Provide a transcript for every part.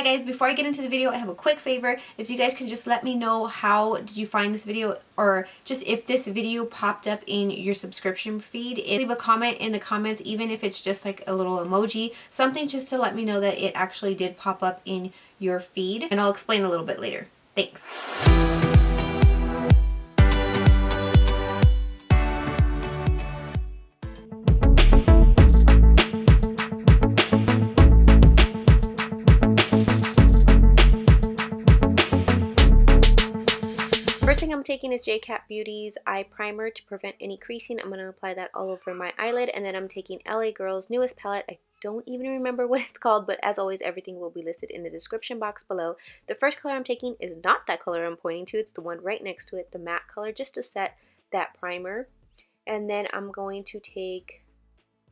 Hi guys, before I get into the video, I have a quick favor. If you guys can just let me know how did you find this video, or just if this video popped up in your subscription feed. Leave a comment in the comments, even if it's just like a little emoji, something just to let me know that it actually did pop up in your feed, and I'll explain a little bit later. Thanks. First thing I'm taking is JCat Beauty's eye primer to prevent any creasing. I'm going to apply that all over my eyelid, and then I'm taking LA Girl's newest palette. I don't even remember what it's called, but as always, everything will be listed in the description box below. The first color I'm taking is not that color I'm pointing to. It's the one right next to it, the matte color, just to set that primer. And then I'm going to take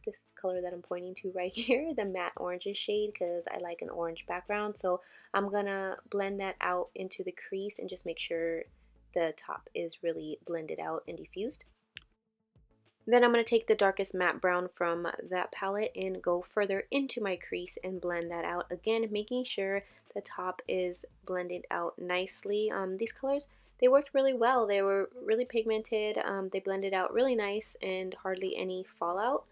this color that I'm pointing to right here, the matte orange shade, because I like an orange background. So I'm going to blend that out into the crease and just make sure the top is really blended out and diffused. Then I'm going to take the darkest matte brown from that palette and go further into my crease and blend that out again, making sure the top is blended out nicely. These colors, they worked really well. They were really pigmented. They blended out really nice and hardly any fallout.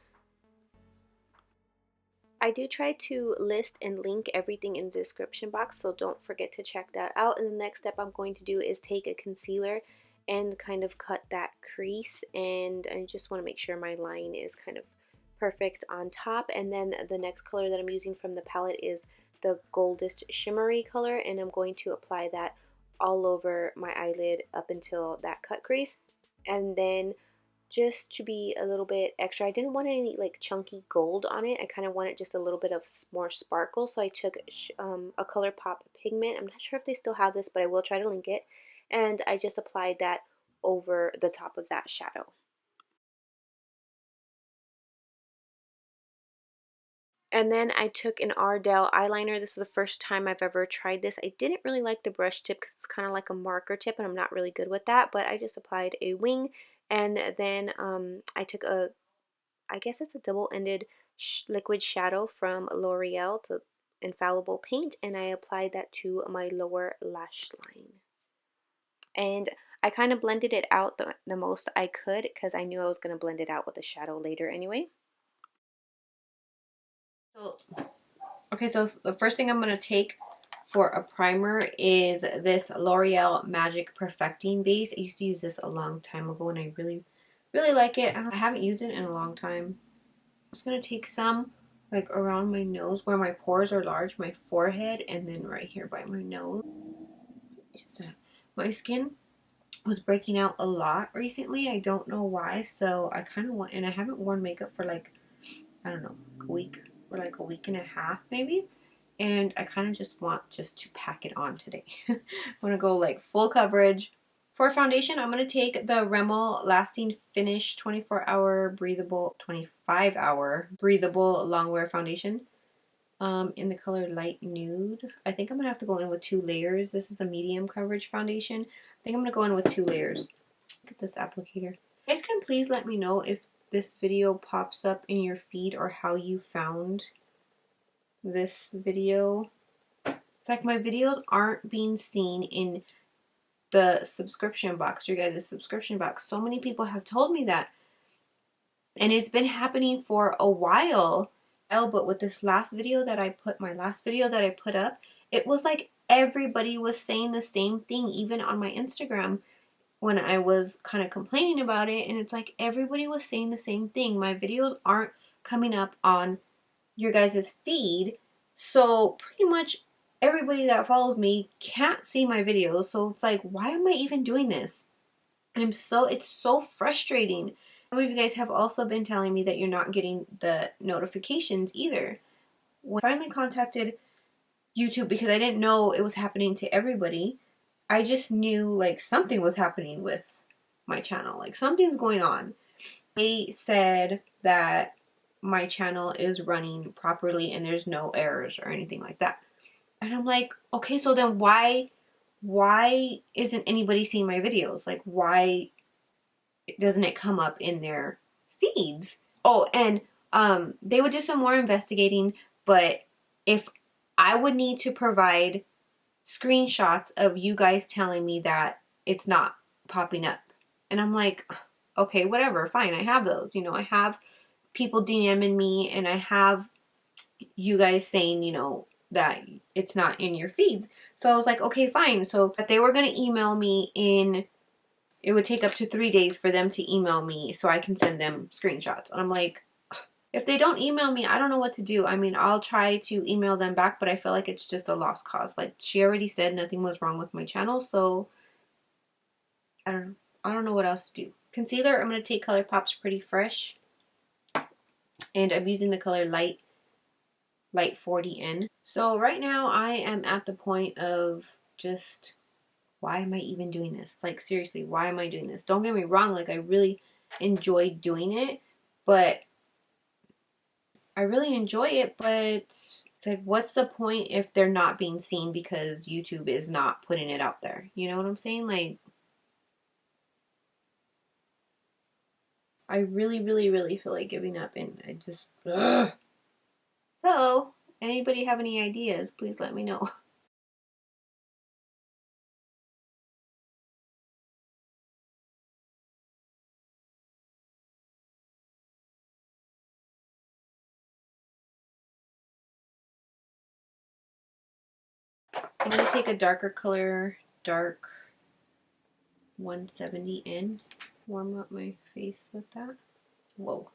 I do try to list and link everything in the description box, so don't forget to check that out. And the next step I'm going to do is take a concealer and kind of cut that crease, and I just want to make sure my line is kind of perfect on top. And then the next color that I'm using from the palette is the Goldest Shimmery color, and I'm going to apply that all over my eyelid up until that cut crease. And then just to be a little bit extra, I didn't want any like chunky gold on it. I kind of wanted just a little bit of more sparkle, so I took a ColourPop pigment. I'm not sure if they still have this, but I will try to link it. And I just applied that over the top of that shadow. And then I took an Ardell eyeliner. This is the first time I've ever tried this. I didn't really like the brush tip because it's kind of like a marker tip, and I'm not really good with that, but I just applied a wing. And then I took I guess it's a double-ended liquid shadow from L'Oreal, the Infallible Paint, and I applied that to my lower lash line. And I kind of blended it out the most I could because I knew I was going to blend it out with a shadow later anyway. So the first thing I'm going to take for a primer is this L'Oreal Magic Perfecting Base. I used to use this a long time ago, and I really like it. I haven't used it in a long time. I'm just going to take some like around my nose where my pores are large, my forehead, and then right here by my nose. My skin was breaking out a lot recently. I don't know why, so I kind of want, and I haven't worn makeup for like, I don't know, a week or like a week and a half maybe, and I kind of just want to pack it on today. I want to go like full coverage. For foundation, I'm going to take the Rimmel Lasting Finish 25-hour breathable longwear foundation in the color Light Nude. I think I'm going to have to go in with 2 layers. This is a medium coverage foundation. I think I'm going to go in with 2 layers. Look at this applicator. You guys can please let me know if this video pops up in your feed or how you found this video. It's like my videos aren't being seen in the subscription box, your guys' subscription box. So many people have told me that, and it's been happening for a while. But with this last video that I put up, it was like everybody was saying the same thing, even on my Instagram when I was kind of complaining about it, and it's like everybody was saying the same thing. My videos aren't coming up on your guys' feed, so pretty much everybody that follows me can't see my videos. So it's like, why am I even doing this? And it's so frustrating. Some of you guys have also been telling me that you're not getting the notifications either. When I finally contacted YouTube, because I didn't know it was happening to everybody, I just knew like something was happening with my channel. Like something's going on. They said that my channel is running properly and there's no errors or anything like that. And I'm like, okay, so then why isn't anybody seeing my videos? Like, why doesn't it come up in their feeds? Oh, and they would do some more investigating, but if I would need to provide screenshots of you guys telling me that it's not popping up. And I'm like, okay, whatever, fine. I have those. You know, I have people DMing me, and I have you guys saying, you know, that it's not in your feeds. So I was like, okay, fine. So but they were going to email me in, it would take up to 3 days for them to email me so I can send them screenshots. And I'm like, if they don't email me, I don't know what to do. I mean, I'll try to email them back, but I feel like it's just a lost cause. Like, she already said nothing was wrong with my channel, so I don't know. I don't know what else to do. Concealer, I'm going to take ColourPop's Pretty Fresh, and I'm using the color Light 40N. So right now I am at the point of just, why am I even doing this? Like, seriously, why am I doing this? Don't get me wrong, like, I really enjoy doing it, but it's like, what's the point if they're not being seen because YouTube is not putting it out there? You know what I'm saying? Like, I really, really, really feel like giving up, and I just, ugh. So, anybody have any ideas? Please let me know. I'm going to take a darker color, dark 170N. Warm up my face with that. Whoa.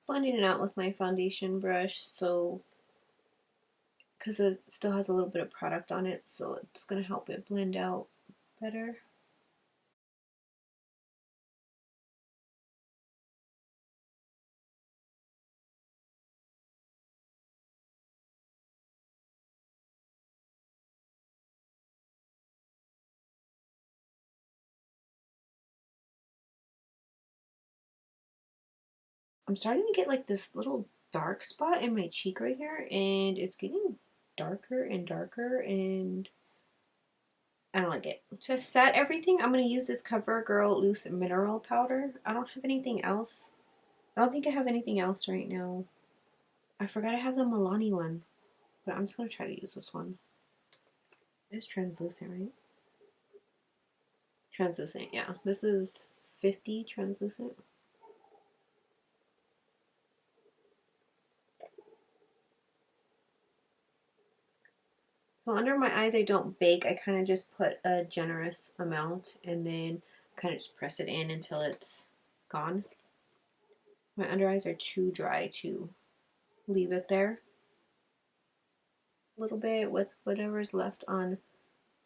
Blending it out with my foundation brush, so because it still has a little bit of product on it, so it's going to help it blend out better. I'm starting to get like this little dark spot in my cheek right here, and it's getting darker and darker, and I don't like it. To set everything, I'm going to use this CoverGirl Loose Mineral Powder. I don't have anything else. I don't think I have anything else right now. I forgot I have the Milani one, but I'm just going to try to use this one. It's translucent, right? Translucent, yeah. This is 50 translucent. So under my eyes, I don't bake. I kind of just put a generous amount and then kind of just press it in until it's gone. My under eyes are too dry to leave it there. A little bit with whatever's left on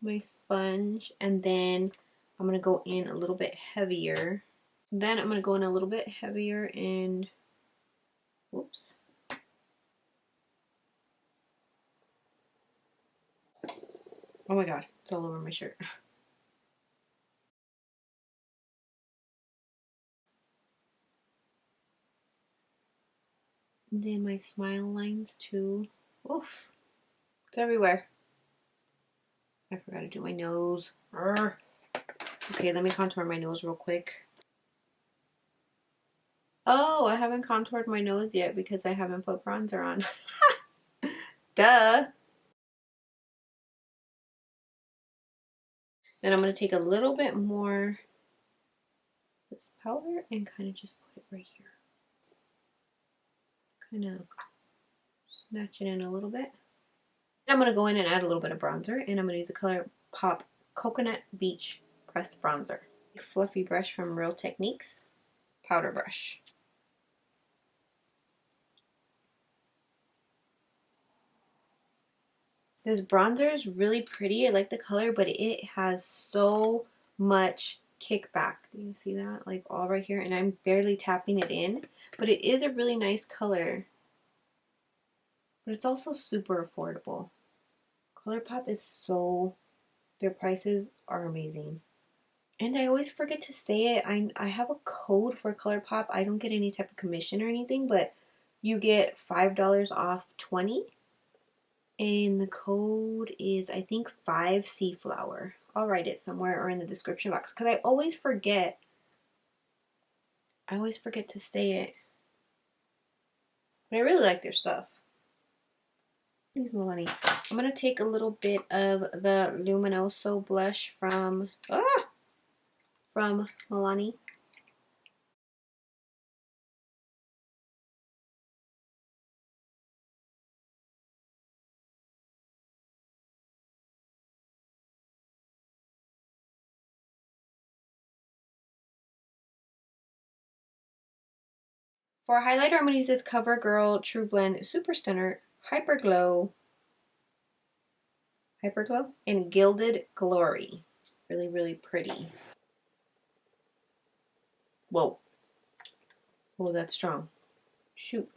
my sponge, and then I'm going to go in a little bit heavier. Then I'm going to go in a little bit heavier and, whoops. Oh my god, it's all over my shirt. And then my smile lines too. Oof, it's everywhere. I forgot to do my nose. Urgh. Okay, let me contour my nose real quick. Oh, I haven't contoured my nose yet because I haven't put bronzer on. Duh. Then I'm going to take a little bit more of this powder and kind of just put it right here. Kind of snatch it in a little bit. I'm going to go in and add a little bit of bronzer, and I'm going to use the ColourPop Coconut Beach Pressed Bronzer. Fluffy brush from Real Techniques. Powder brush. This bronzer is really pretty. I like the color, but it has so much kickback. Do you see that? Like all right here, and I'm barely tapping it in, but it is a really nice color. But it's also super affordable. ColourPop is so, their prices are amazing. And I always forget to say it. I have a code for ColourPop. I don't get any type of commission or anything, but you get $5 off 20. And the code is, I think, 5cflower. I'll write it somewhere or in the description box because I always forget. I always forget to say it. But I really like their stuff. Use Milani. I'm gonna take a little bit of the Luminoso blush from Milani. For a highlighter, I'm gonna use this CoverGirl True Blend Super Stunner Hyperglow in Gilded Glory. Really, really pretty. Whoa. Oh, that's strong. Shoot.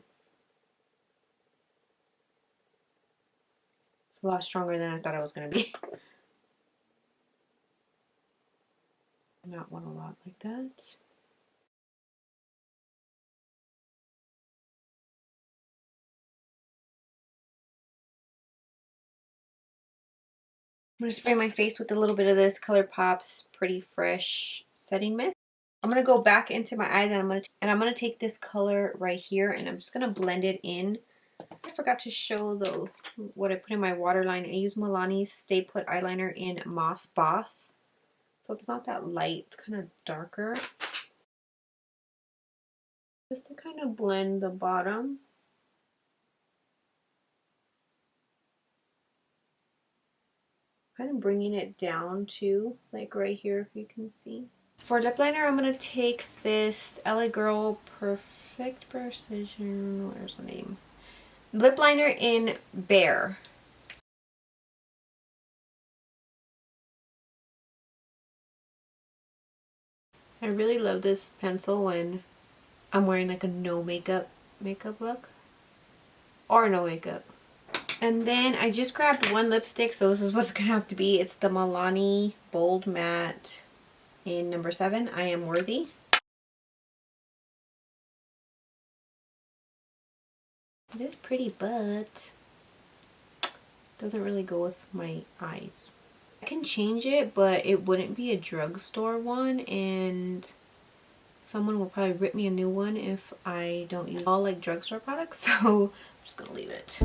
It's a lot stronger than I thought it was going to be. Not want a lot like that. I'm going to spray my face with a little bit of this ColourPop's Pretty Fresh Setting Mist. I'm going to go back into my eyes and I'm going to take this color right here and I'm just going to blend it in. I forgot to show what I put in my waterline. I use Milani's Stay Put eyeliner in Moss Boss. So it's not that light, it's kind of darker. Just to kind of blend the bottom. Kind of bringing it down too, like right here if you can see. For lip liner, I'm going to take this LA Girl Perfect Precision, where's the name? Lip liner in Bare. I really love this pencil when I'm wearing like a no makeup look. Or no makeup. And then I just grabbed one lipstick, so this is what's going to have to be. It's the Milani Bold Matte in number 7, I Am Worthy. It is pretty, but doesn't really go with my eyes. I can change it, but it wouldn't be a drugstore one, and someone will probably rip me a new one if I don't use all like drugstore products, so I'm just gonna leave it.